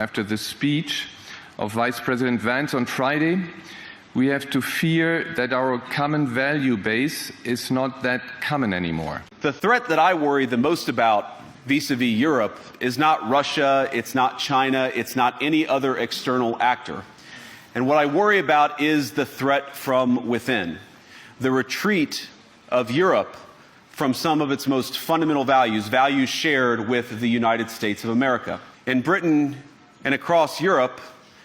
After the speech of Vice President Vance on Friday, we have to fear that our common value base is not that common anymore. The threat that I worry the most about vis-a-vis Europe is not Russia, it's not China, it's not any other external actor. And what I worry about is the threat from within, the retreat of Europe from some of its most fundamental values, values shared with the United States of America. In Britain and across Europe,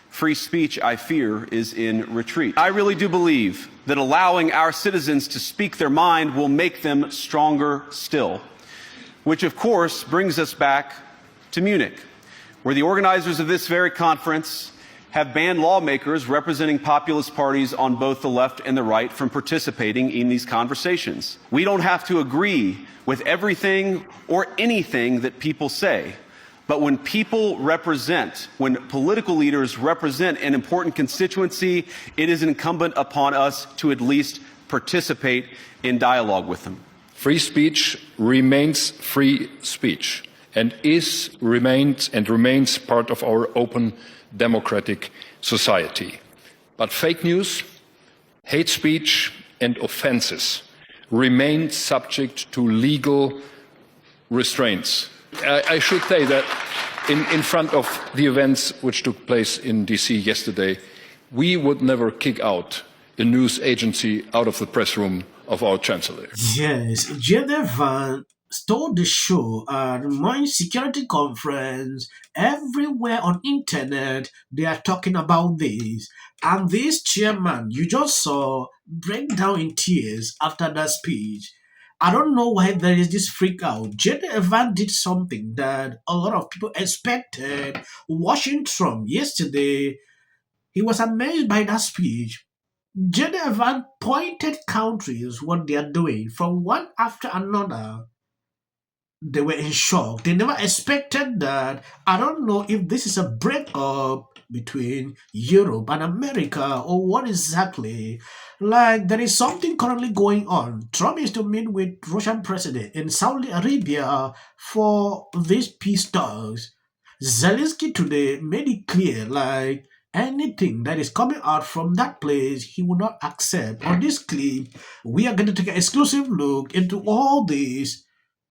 free speech, I fear, is in retreat. I really do believe that allowing our citizens to speak their mind will make them stronger still, which of course brings us back to Munich, where the organizers of this very conference have banned lawmakers representing populist parties on both the left and the right from participating in these conversations. We don't have to agree with everything or anything that people say. But when people represent, when political leaders represent an important constituency, it is incumbent upon us to at least participate in dialogue with them. Free speech remains free speech and remains part of our open democratic society. But fake news, hate speech and offenses remain subject to legal restraints. I should say that in front of the events which took place in DC yesterday, we would never kick out a news agency out of the press room of our Chancellor. Yes, Vance told the show at Munich security conference. Everywhere on internet, they are talking about this. And this chairman you just saw break down in tears after that speech. I don't know why there is this freak out. Vance did something that a lot of people expected. Watching Trump yesterday, he was amazed by that speech. Vance pointed countries what they are doing from one after another. They were in shock. They never expected that. I don't know if this is a breakup between Europe and America or what exactly. Like, there is something currently going on. Trump is to meet with Russian president in Saudi Arabia for these peace talks. Zelensky today made it clear, like, anything that is coming out from that place, he will not accept. On this clip, we are going to take an exclusive look into all this.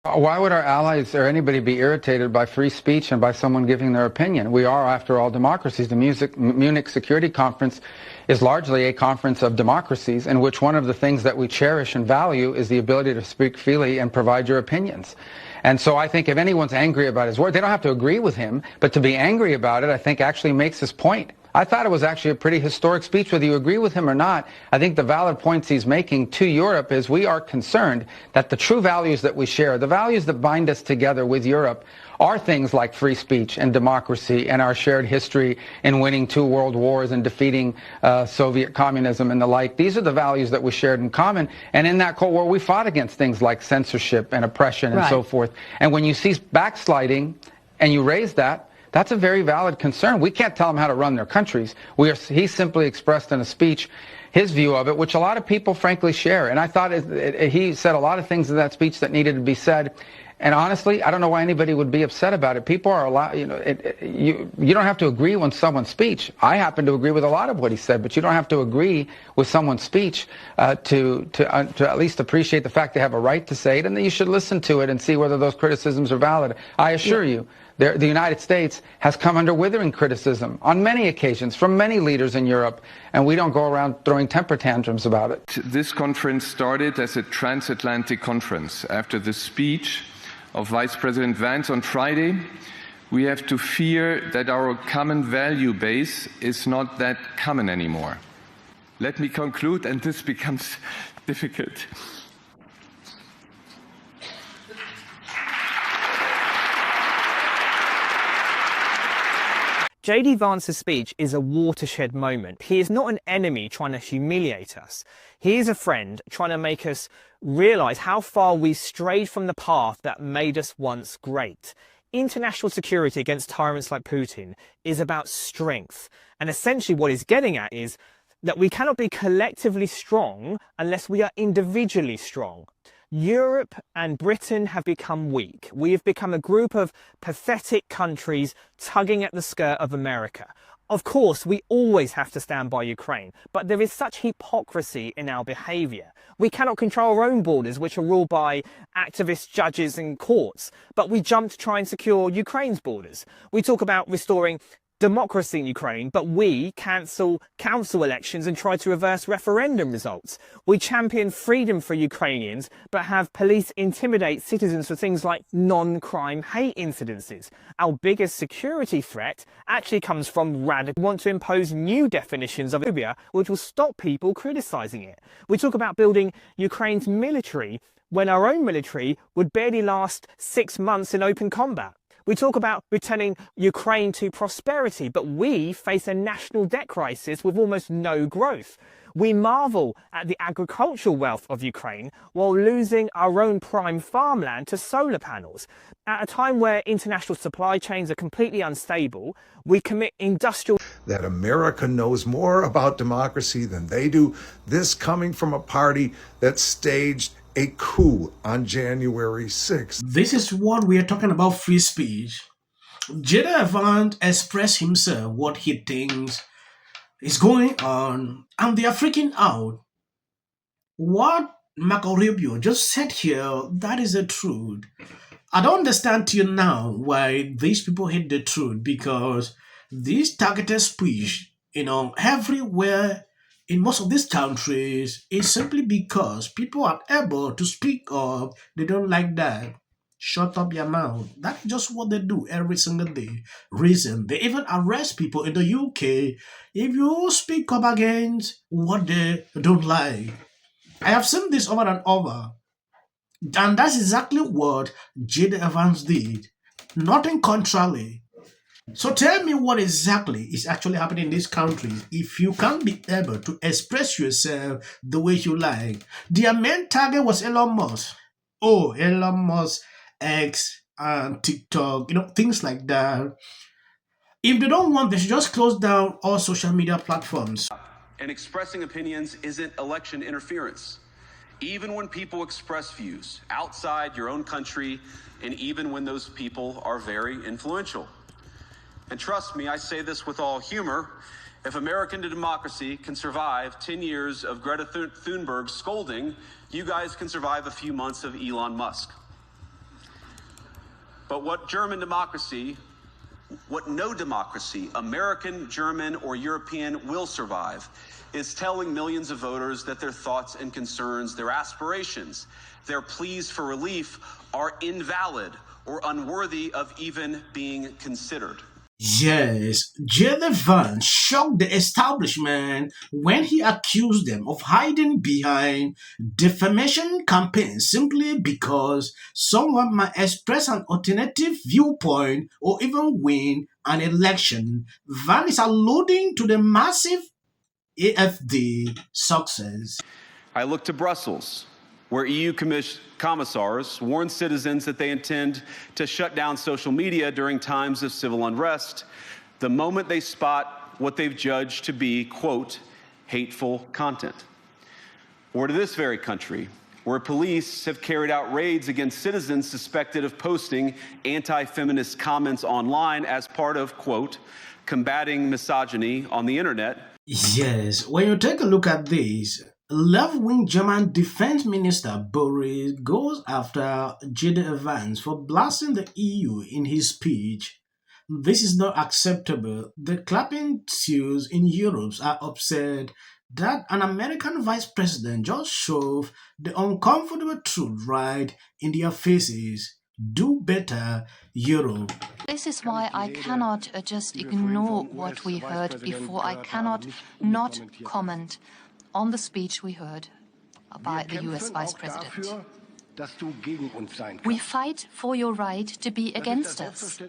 Why would our allies or anybody be irritated by free speech and by someone giving their opinion? We are, after all, democracies. The Munich Security Conference is largely a conference of democracies in which one of the things that we cherish and value is the ability to speak freely and provide your opinions. And so I think if anyone's angry about his word, they don't have to agree with him, but to be angry about it, I think actually makes his point. I thought it was actually a pretty historic speech, whether you agree with him or not. I think the valid points he's making to Europe is we are concerned that the true values that we share, the values that bind us together with Europe, are things like free speech and democracy and our shared history in winning 2 world wars and defeating Soviet communism and the like. These are the values that we shared in common. And in that Cold War, we fought against things like censorship and oppression and so forth. And when you see backsliding and you raise that, that's a very valid concern. We can't tell them how to run their countries. He simply expressed in a speech his view of it, which a lot of people frankly share. And I thought he said a lot of things in that speech that needed to be said. And honestly, I don't know why anybody would be upset about it. People are allowed, you don't have to agree with someone's speech. I happen to agree with a lot of what he said, but you don't have to agree with someone's speech to at least appreciate the fact they have a right to say it, and that you should listen to it and see whether those criticisms are valid. I assure you, the United States has come under withering criticism on many occasions from many leaders in Europe, and we don't go around throwing temper tantrums about it. This conference started as a Transatlantic conference. After the speech of Vice President Vance on Friday, we have to fear that our common value base is not that common anymore. Let me conclude, and this becomes difficult. J.D. Vance's speech is a watershed moment. He is not an enemy trying to humiliate us. He is a friend trying to make us realise how far we strayed from the path that made us once great. International security against tyrants like Putin is about strength. And essentially what he's getting at is that we cannot be collectively strong unless we are individually strong. Europe and Britain have become weak. We have become a group of pathetic countries tugging at the skirt of America. Of course, we always have to stand by Ukraine, but there is such hypocrisy in our behaviour. We cannot control our own borders, which are ruled by activists, judges and courts, but we jump to try and secure Ukraine's borders. We talk about restoring democracy in Ukraine, but we cancel council elections and try to reverse referendum results. We champion freedom for Ukrainians, but have police intimidate citizens for things like non-crime hate incidences. Our biggest security threat actually comes from radical want to impose new definitions of Libya, which will stop people criticizing it. We talk about building Ukraine's military when our own military would barely last 6 months in open combat. We talk about returning Ukraine to prosperity, but we face a national debt crisis with almost no growth. We marvel at the agricultural wealth of Ukraine while losing our own prime farmland to solar panels. At a time where international supply chains are completely unstable, we commit industrial... That America knows more about democracy than they do. This coming from a party that staged a coup on January 6th. This is what we are talking about, free speech. J.D. Vance expressed himself what he thinks is going on, and they are freaking out. What Marco Rubio just said here, that is the truth. I don't understand till now why these people hate the truth, because this targeted speech, everywhere in most of these countries is simply because people are able to speak up. They don't like that. Shut up your mouth. That's just what they do every single day. Reason they even arrest people in the UK if you speak up against what they don't like. I have seen this over and over. And that's exactly what J.D. Vance did. Nothing contrary. So tell me what exactly is actually happening in these countries if you can't be able to express yourself the way you like. Their main target was Elon Musk. Oh, Elon Musk, X, and TikTok, things like that. If they don't want, they should just close down all social media platforms. And expressing opinions isn't election interference. Even when people express views outside your own country, and even when those people are very influential. And trust me, I say this with all humor, if American democracy can survive 10 years of Greta Thunberg scolding, you guys can survive a few months of Elon Musk. But what no democracy, American, German, or European, will survive is telling millions of voters that their thoughts and concerns, their aspirations, their pleas for relief are invalid or unworthy of even being considered. Yes, J.D. Vance shocked the establishment when he accused them of hiding behind defamation campaigns simply because someone might express an alternative viewpoint or even win an election. Vance is alluding to the massive AfD success. I look to Brussels, where EU commissars warn citizens that they intend to shut down social media during times of civil unrest the moment they spot what they've judged to be, quote, hateful content. Or to this very country, where police have carried out raids against citizens suspected of posting anti-feminist comments online as part of, quote, combating misogyny on the internet. Yes, when you take a look at this, left-wing German Defense Minister Boris goes after J.D. Vance for blasting the EU in his speech. This is not acceptable. The clapping seals in Europe are upset that an American vice president just shoved the uncomfortable truth right in their faces. Do better, Europe. This is why I cannot just ignore what we heard before. I cannot not comment on the speech we heard by the US Vice President. We fight for your right to be against us.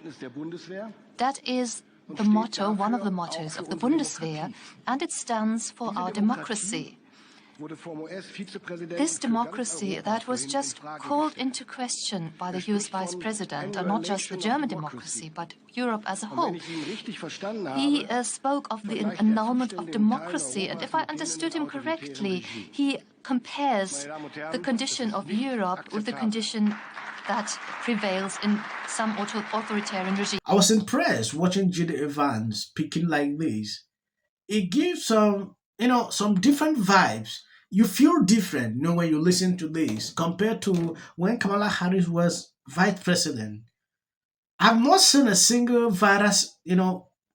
That is the motto, one of the mottos of the Bundeswehr, and it stands for our democracy. This democracy that was just called into question by the US Vice President, and not just the German democracy, but Europe as a whole. He spoke of the annulment of democracy, and if I understood him correctly, he compares the condition of Europe with the condition that prevails in some authoritarian regimes. I was impressed watching J.D. Vance speaking like this. It gives some different vibes. You feel different, when you listen to this compared to when Kamala Harris was vice president. I've not seen a single virus,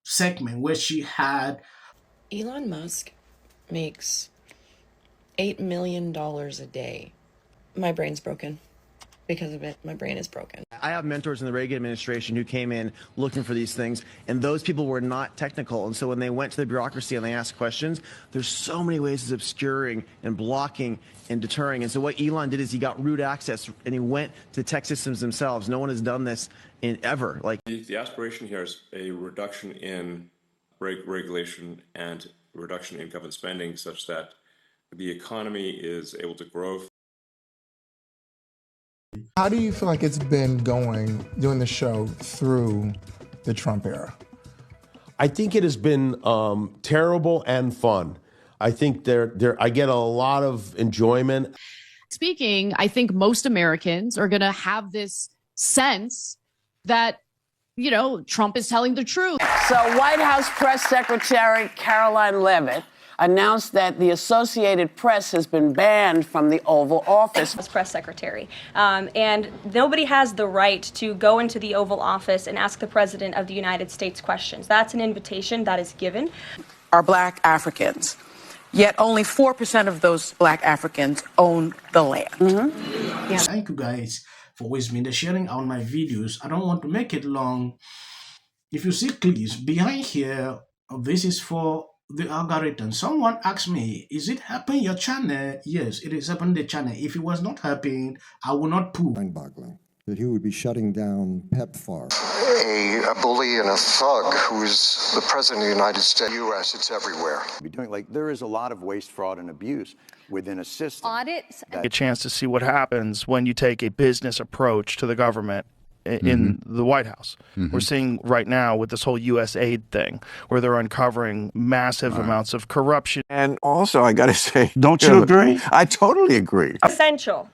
segment where she had. Elon Musk makes $8 million a day. My brain's broken. Because of it, my brain is broken. I have mentors in the Reagan administration who came in looking for these things, and those people were not technical. And so when they went to the bureaucracy and they asked questions, there's so many ways of obscuring and blocking and deterring. And so what Elon did is he got root access, and he went to tech systems themselves. No one has done this in ever. The aspiration here is a reduction in regulation and reduction in government spending such that the economy is able to grow. How do you feel like it's been doing the show through the Trump era? I think it has been terrible and fun. I think I get a lot of enjoyment. Speaking, I think most Americans are going to have this sense that, Trump is telling the truth. So White House Press Secretary Caroline Leavitt announced that the Associated Press has been banned from the Oval Office. As press secretary, and nobody has the right to go into the Oval Office and ask the President of the United States questions. That's an invitation that is given. Are Black Africans, yet only 4% of those Black Africans own the land. Yeah. Thank you guys for always being there, sharing out my videos. I don't want to make it long. If you see clips behind here, this is for the algorithm. Someone asked me, is it helping your channel? Yes, it is helping the channel. If it was not helping, I would not put. Mind-boggling that he would be shutting down PEPFAR. A bully and a thug who's the president of the United States. U.S., it's everywhere. There is a lot of waste, fraud, and abuse within a system. Audits. A chance to see what happens when you take a business approach to the government in the White House. We're seeing right now with this whole U.S. aid thing where they're uncovering massive amounts of corruption. And also, I got to say, don't you agree? I totally agree. Essential.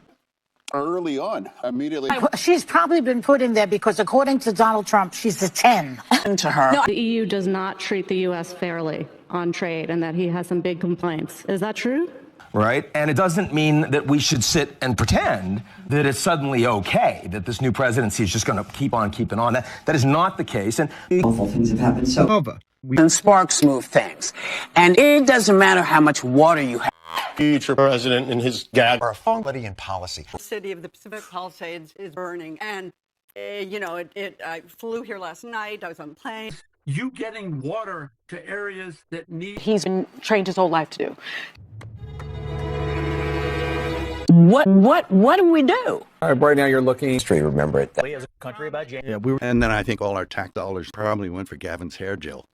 Early on, immediately. She's probably been put in there because according to Donald Trump, she's a 10. To her. No. The EU does not treat the U.S. fairly on trade and that he has some big complaints. Is that true? Right? And it doesn't mean that we should sit and pretend that it's suddenly okay, that this new presidency is just going to keep on keeping on. That is not the case. And awful things have happened. So and sparks move things. And it doesn't matter how much water you have. Future president and his gag are somebody in policy. The city of the Pacific Palisades is burning. And, I flew here last night. I was on a plane. You getting water to areas that need. He's been trained his whole life to do. What do we do? Right now you're looking straight. Remember it. We as a country about January. Yeah, and then I think all our tax dollars probably went for Gavin's hair gel.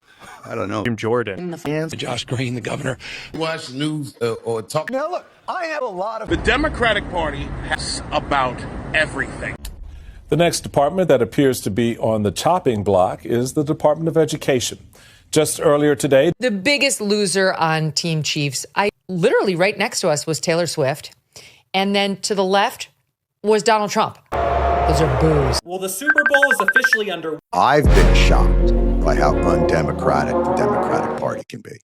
I don't know. Jim Jordan. Josh Green, the governor. Watch the news or talk. Now look, I have a lot of. The Democratic Party has about everything. The next department that appears to be on the chopping block is the Department of Education. Just earlier today, the biggest loser on Team Chiefs, literally right next to us was Taylor Swift. And then to the left was Donald Trump. Those are boos. Well, the Super Bowl is officially under. I've been shocked by how undemocratic the Democratic Party can be.